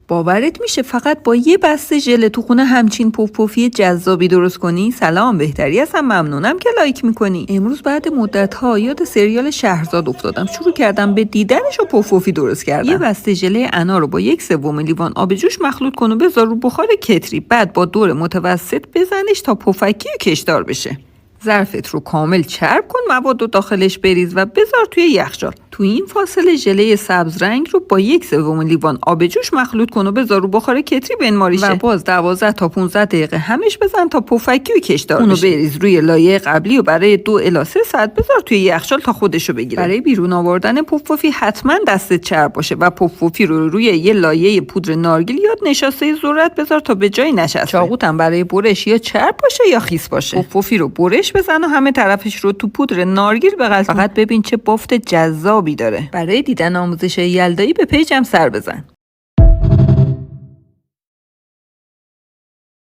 باورت میشه فقط با یه بسته ژله تو خونه همچین پف‌پفی جذابی درست کنی؟ سلام، بهتری هستم، ممنونم که لایک میکنی. امروز بعد مدت‌ها یاد سریال شهرزاد افتادم، شروع کردم به دیدنش و پف‌پفی درست کردم. یه بسته ژله انار رو با 1/3 لیوان آب جوش مخلوط کن و بذار رو بخار کتری، بعد با دور متوسط بزنش تا پفکی و کشدار بشه. ظرفت رو کامل چرب کن، مواد رو داخلش بریز و بذار توی یخچال. تو این فاصله ژله سبز رنگ رو با 1/3 لیوان آب جوش مخلوط کن و بذار رو بخار کتری بنماریشه و باز 12 تا 15 دقیقه همش بزن تا پفکی و کشدار بشه. اونو بریز روی لایه قبلی و برای 2 الی 3 ساعت بذار توی یخچال تا خودشو بگیره. برای بیرون آوردن پف‌پفی حتما دستت چرب باشه و پف‌پفی رو روی یه لایه پودر نارگیل یا نشاسته ذرت بذار تا به جای نشسته. چاقوت هم برای برش یا چرب باشه یا خیس باشه. پف‌پفی رو برش بزن و همه طرفش رو تو پودر نارگیل بغل. فقط ببین چه بافت جذابی داره. برای دیدن آموزش یلدایی به پیجم سر بزن.